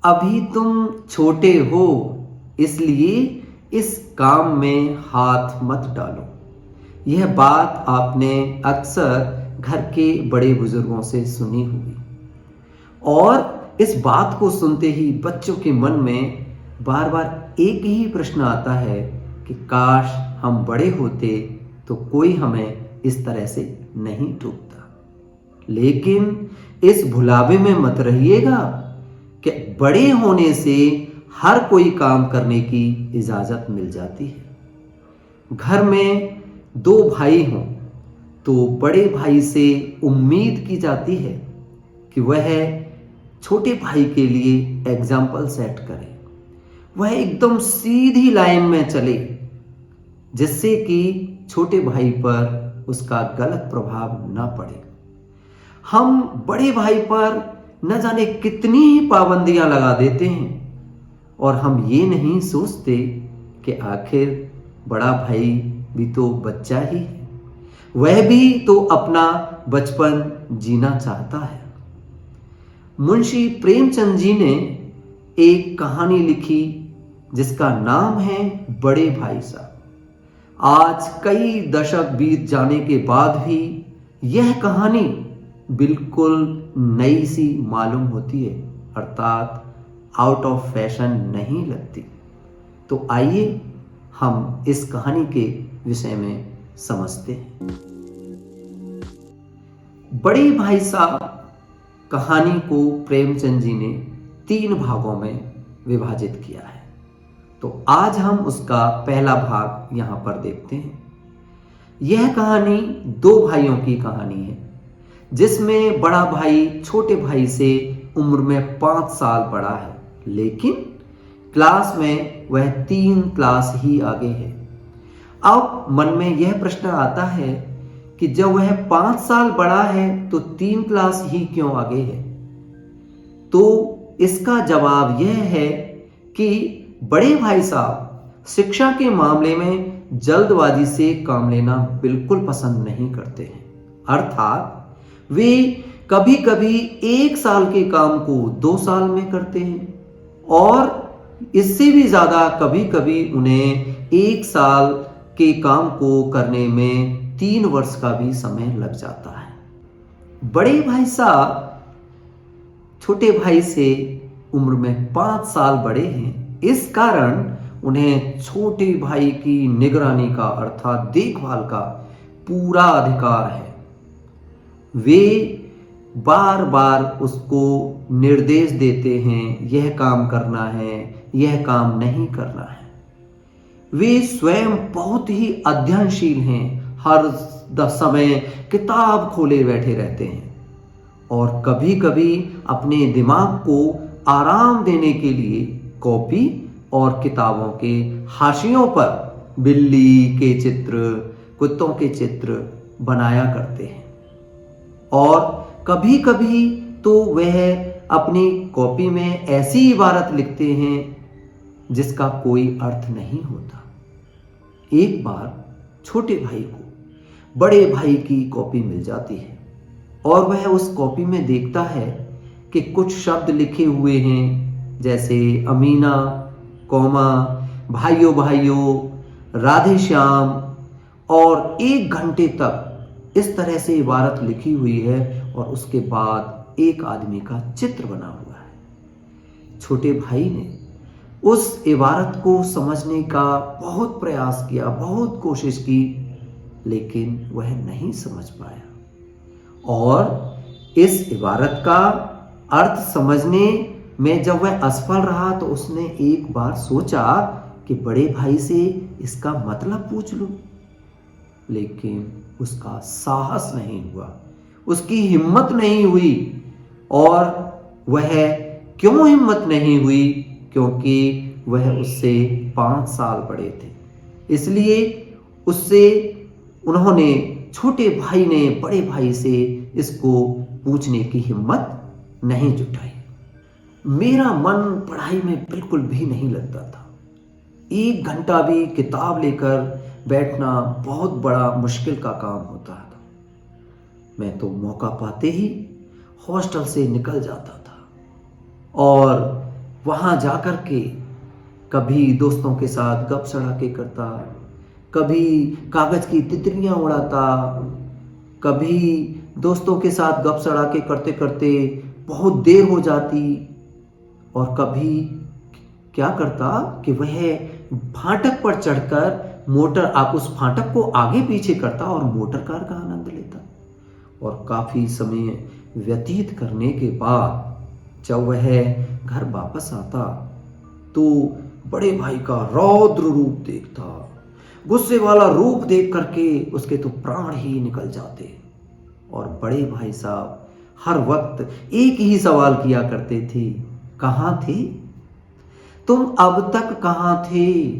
अभी तुम छोटे हो, इसलिए इस काम में हाथ मत डालो। यह बात आपने अक्सर घर के बड़े बुजुर्गों से सुनी होगी और इस बात को सुनते ही बच्चों के मन में बार बार एक ही प्रश्न आता है कि काश हम बड़े होते तो कोई हमें इस तरह से नहीं टोकता। लेकिन इस भुलावे में मत रहिएगा कि बड़े होने से हर कोई काम करने की इजाजत मिल जाती है। घर में दो भाई हों तो बड़े भाई से उम्मीद की जाती है कि वह छोटे भाई के लिए एग्जाम्पल सेट करे, वह एकदम सीधी लाइन में चले जिससे कि छोटे भाई पर उसका गलत प्रभाव ना पड़े। हम बड़े भाई पर न जाने कितनी ही पाबंदियां लगा देते हैं और हम ये नहीं सोचते कि आखिर बड़ा भाई भी तो बच्चा ही है, वह भी तो अपना बचपन जीना चाहता है। मुंशी प्रेमचंद जी ने एक कहानी लिखी जिसका नाम है बड़े भाई साहब। आज कई दशक बीत जाने के बाद भी यह कहानी बिल्कुल नई सी मालूम होती है, अर्थात आउट ऑफ फैशन नहीं लगती। तो आइए हम इस कहानी के विषय में समझते हैं। बड़े भाई साहब कहानी को प्रेमचंद जी ने 3 भागों में विभाजित किया है, तो आज हम उसका पहला भाग यहां पर देखते हैं। यह कहानी 2 भाइयों की कहानी है जिसमें बड़ा भाई छोटे भाई से उम्र में 5 साल बड़ा है, लेकिन क्लास में वह 3 क्लास ही आगे है। अब मन में यह प्रश्न आता है कि जब वह 5 साल बड़ा है तो 3 क्लास ही क्यों आगे है? तो इसका जवाब यह है कि बड़े भाई साहब शिक्षा के मामले में जल्दबाजी से काम लेना बिल्कुल पसंद नहीं करते हैं, अर्थात वे कभी कभी 1 साल के काम को 2 साल में करते हैं और इससे भी ज्यादा कभी कभी उन्हें 1 साल के काम को करने में 3 वर्ष का भी समय लग जाता है। बड़े भाई साहब छोटे भाई से उम्र में 5 साल बड़े हैं, इस कारण उन्हें छोटे भाई की निगरानी का अर्थात देखभाल का पूरा अधिकार है। वे बार बार उसको निर्देश देते हैं, यह काम करना है, यह काम नहीं करना है। वे स्वयं बहुत ही अध्ययनशील हैं, हर समय किताब खोले बैठे रहते हैं और कभी कभी अपने दिमाग को आराम देने के लिए कॉपी और किताबों के हाशियों पर बिल्ली के चित्र, कुत्तों के चित्र बनाया करते हैं और कभी कभी तो वह अपनी कॉपी में ऐसी इबारत लिखते हैं जिसका कोई अर्थ नहीं होता। एक बार छोटे भाई को बड़े भाई की कॉपी मिल जाती है और वह उस कॉपी में देखता है कि कुछ शब्द लिखे हुए हैं जैसे अमीना, कौमा, भाइयों भाइयों, राधे श्याम, और 1 घंटे तक इस तरह से इबारत लिखी हुई है और उसके बाद एक आदमी का चित्र बना हुआ है। छोटे भाई ने उस इबारत को समझने का बहुत प्रयास किया, बहुत कोशिश की, लेकिन वह नहीं समझ पाया और इस इबारत का अर्थ समझने में जब वह असफल रहा तो उसने एक बार सोचा कि बड़े भाई से इसका मतलब पूछ लूं, लेकिन उसका साहस नहीं हुआ, उसकी हिम्मत नहीं हुई। और वह क्यों हिम्मत नहीं हुई? क्योंकि वह उससे 5 साल बड़े थे, इसलिए उससे उन्होंने छोटे भाई ने बड़े भाई से इसको पूछने की हिम्मत नहीं जुटाई। मेरा मन पढ़ाई में बिल्कुल भी नहीं लगता था। 1 घंटा भी किताब लेकर बैठना बहुत बड़ा मुश्किल का काम होता था। मैं तो मौका पाते ही हॉस्टल से निकल जाता था और वहाँ जाकर के कभी दोस्तों के साथ गप सड़ाके करता, कभी कागज की तितलियां उड़ाता, कभी दोस्तों के साथ गप सड़ाके करते करते बहुत देर हो जाती, और कभी क्या करता कि वह फाटक पर चढ़कर मोटर आप उस फाटक को आगे पीछे करता और मोटर कार का आनंद लेता। और काफी समय व्यतीत करने के बाद जब वह घर वापस आता तो बड़े भाई का रौद्र रूप देखता। गुस्से वाला रूप देख करके उसके तो प्राण ही निकल जाते। और बड़े भाई साहब हर वक्त एक ही सवाल किया करते थे, कहाँ थे तुम, अब तक कहाँ थे?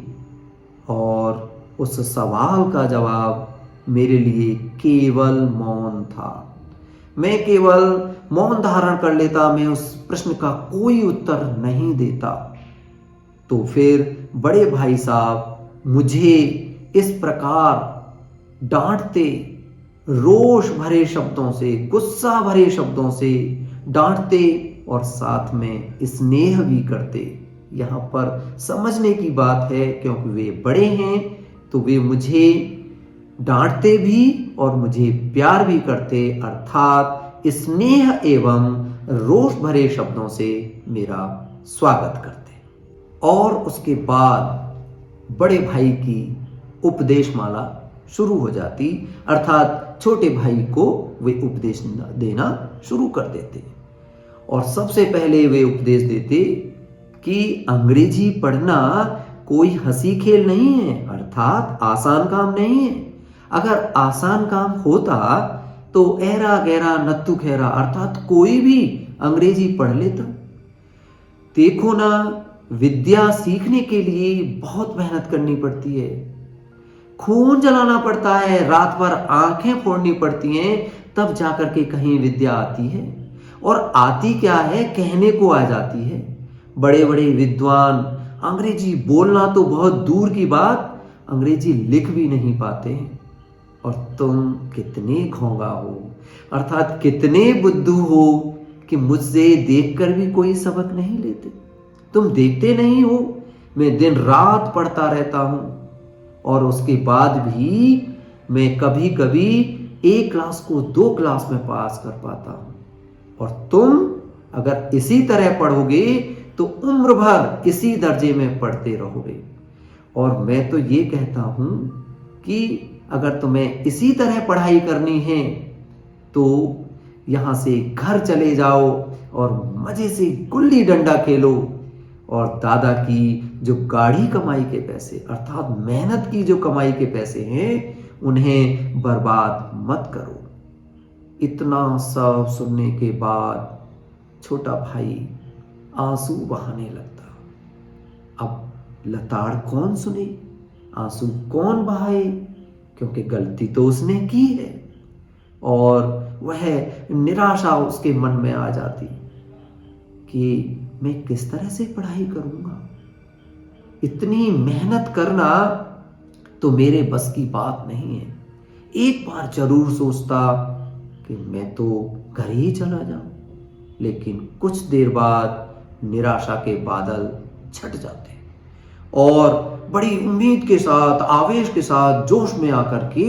और उस सवाल का जवाब मेरे लिए केवल मौन था। मैं केवल मौन धारण कर लेता, मैं उस प्रश्न का कोई उत्तर नहीं देता। तो फिर बड़े भाई साहब मुझे इस प्रकार डांटते, रोष भरे शब्दों से, गुस्सा भरे शब्दों से डांटते और साथ में स्नेह भी करते। यहाँ पर समझने की बात है, क्योंकि वे बड़े हैं तो वे मुझे डांटते भी और मुझे प्यार भी करते, अर्थात स्नेह एवं रोष भरे शब्दों से मेरा स्वागत करते। और उसके बाद बड़े भाई की उपदेश माला शुरू हो जाती, अर्थात छोटे भाई को वे उपदेश देना शुरू कर देते। और सबसे पहले वे उपदेश देते कि अंग्रेजी पढ़ना कोई हंसी खेल नहीं है, अर्थात आसान काम नहीं है। अगर आसान काम होता तो ऐरा गैरा नत्थु खैरा अर्थात कोई भी अंग्रेजी पढ़ लेता। देखो ना, विद्या सीखने के लिए बहुत मेहनत करनी पड़ती है, खून जलाना पड़ता है, रात भर आंखें फोड़नी पड़ती हैं, तब जाकर के कहीं विद्या आती है। और आती क्या है, कहने को आ जाती है। बड़े बड़े विद्वान अंग्रेजी बोलना तो बहुत दूर की बात, अंग्रेजी लिख भी नहीं पाते हैं। और तुम कितने घोंगा हो, अर्थात कितने बुद्धू हो कि मुझसे देखकर भी कोई सबक नहीं लेते। तुम देखते नहीं हो, मैं दिन रात पढ़ता रहता हूं और उसके बाद भी मैं कभी कभी एक क्लास को 2 क्लास में पास कर पाता हूं। और तुम अगर इसी तरह पढ़ोगे तो उम्र भर इसी दर्जे में पढ़ते रहोगे। और मैं तो ये कहता हूं कि अगर तुम्हें इसी तरह पढ़ाई करनी है तो यहां से घर चले जाओ और मजे से गुल्ली डंडा खेलो, और दादा की जो गाढ़ी कमाई के पैसे अर्थात मेहनत की जो कमाई के पैसे हैं उन्हें बर्बाद मत करो। इतना सब सुनने के बाद छोटा भाई आंसू बहाने लगता। अब लताड़ कौन सुने, आंसू कौन बहाए, क्योंकि गलती तो उसने की है। और वह निराशा उसके मन में आ जाती कि मैं किस तरह से पढ़ाई करूंगा, इतनी मेहनत करना तो मेरे बस की बात नहीं है। एक बार जरूर सोचता कि मैं तो घर ही चला जाऊं, लेकिन कुछ देर बाद निराशा के बादल छट जाते और बड़ी उम्मीद के साथ, आवेश के साथ, जोश में आकर के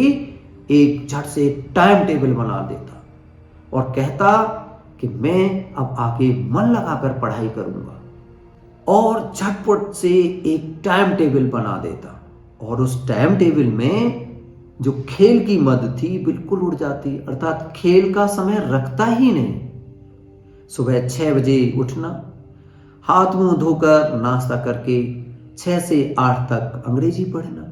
एक झट से टाइम टेबल बना देता और कहता कि मैं अब आगे मन लगाकर पढ़ाई करूंगा। और झटपट से एक टाइम टेबल बना देता और उस टाइम टेबल में जो खेल की मद थी बिल्कुल उड़ जाती, अर्थात खेल का समय रखता ही नहीं। सुबह 6 बजे उठना, हाथ मुंह धोकर नाश्ता करके 6 से 8 तक अंग्रेजी पढ़ना,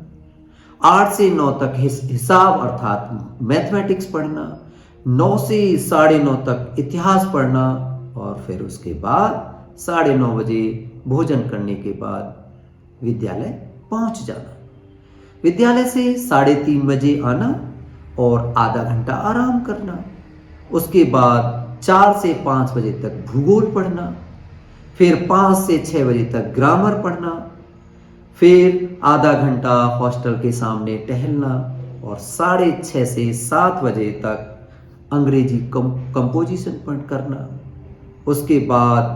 8 से 9 तक हिसाब अर्थात मैथमेटिक्स पढ़ना, 9 से 9:30 तक इतिहास पढ़ना, और फिर उसके बाद 9:30 बजे भोजन करने के बाद विद्यालय पहुंच जाना। विद्यालय से 3:30 बजे आना और आधा घंटा आराम करना। उसके बाद 4 से 5 बजे तक भूगोल पढ़ना, फिर 5 से 6 बजे तक ग्रामर पढ़ना, फिर आधा घंटा हॉस्टल के सामने टहलना और 6:30 से 7 बजे तक अंग्रेजी कंपोजिशन पढ़ करना। उसके बाद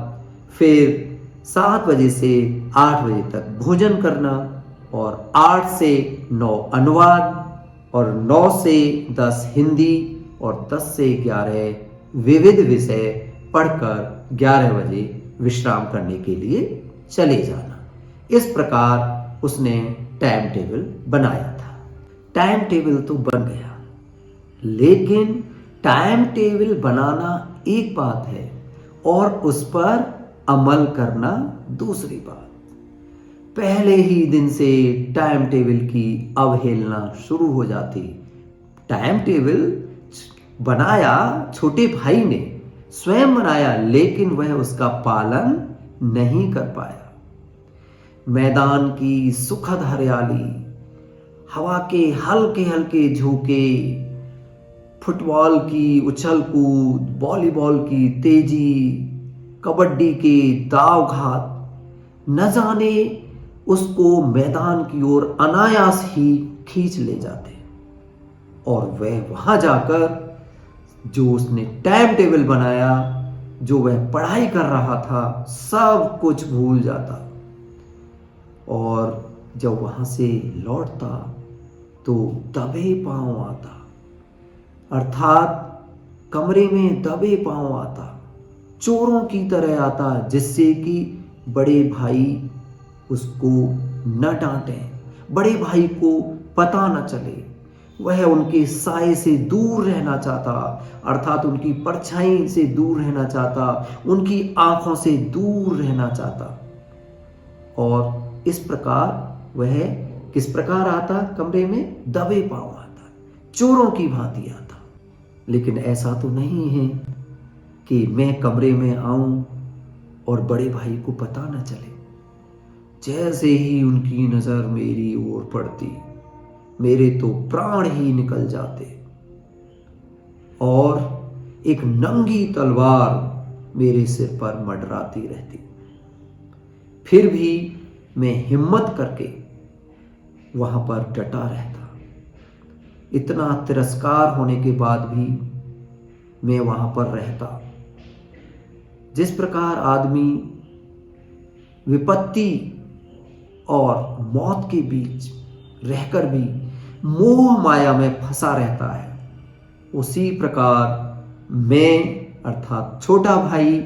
फिर 7 बजे से 8 बजे तक भोजन करना और 8 से 9 अनुवाद और 9 से 10 हिंदी और 10 से 11 विविध विषय पढ़कर 11 बजे विश्राम करने के लिए चले जाना। इस प्रकार उसने टाइम टेबल बनाया था। टाइम टेबल तो बन गया, लेकिन टाइम टेबल बनाना एक बात है और उस पर अमल करना दूसरी बात। पहले ही दिन से टाइम टेबल की अवहेलना शुरू हो जाती। टाइम टेबल बनाया छोटे भाई ने, स्वयं बनाया, लेकिन वह उसका पालन नहीं कर पाया। मैदान की सुखद हरियाली, हवा के हल्के हल्के झोंके, फुटबॉल की उछल कूद, वॉलीबॉल की तेजी, कबड्डी के दाव घात, न जाने उसको मैदान की ओर अनायास ही खींच ले जाते और वह वहां जाकर जो उसने टाइम टेबल बनाया, जो वह पढ़ाई कर रहा था, सब कुछ भूल जाता। और जब वहां से लौटता तो दबे पांव आता, अर्थात कमरे में दबे पांव आता, चोरों की तरह आता, जिससे कि बड़े भाई उसको न डांटें, बड़े भाई को पता न चले। वह उनके साए से दूर रहना चाहता, अर्थात उनकी परछाई से दूर रहना चाहता, उनकी आंखों से दूर रहना चाहता। और इस प्रकार वह किस प्रकार आता? कमरे में दबे पांव आता, चोरों की भांति आता। लेकिन ऐसा तो नहीं है कि मैं कमरे में आऊं और बड़े भाई को पता न चले। जैसे ही उनकी नजर मेरी ओर पड़ती, मेरे तो प्राण ही निकल जाते और एक नंगी तलवार मेरे सिर पर मंडराती रहती। फिर भी मैं हिम्मत करके वहां पर डटा रहता। इतना तिरस्कार होने के बाद भी मैं वहां पर रहता। जिस प्रकार आदमी विपत्ति और मौत के बीच रहकर भी मोह माया में फंसा रहता है, उसी प्रकार मैं अर्थात छोटा भाई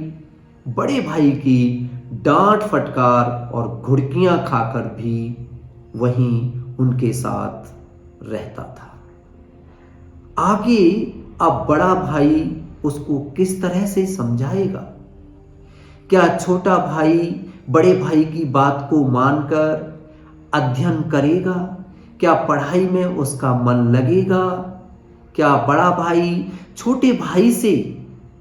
बड़े भाई की डांट फटकार और घुड़कियां खाकर भी वहीं उनके साथ रहता था। आगे अब बड़ा भाई उसको किस तरह से समझाएगा? क्या छोटा भाई बड़े भाई की बात को मानकर अध्ययन करेगा? क्या पढ़ाई में उसका मन लगेगा? क्या बड़ा भाई छोटे भाई से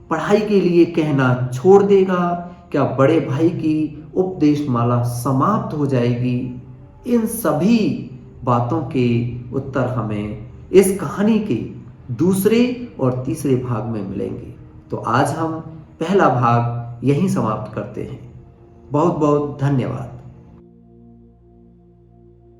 पढ़ाई के लिए कहना छोड़ देगा? क्या बड़े भाई की उपदेश माला समाप्त हो जाएगी? इन सभी बातों के उत्तर हमें इस कहानी के दूसरे और तीसरे भाग में मिलेंगे। तो आज हम पहला भाग यहीं समाप्त करते हैं। बहुत बहुत धन्यवाद।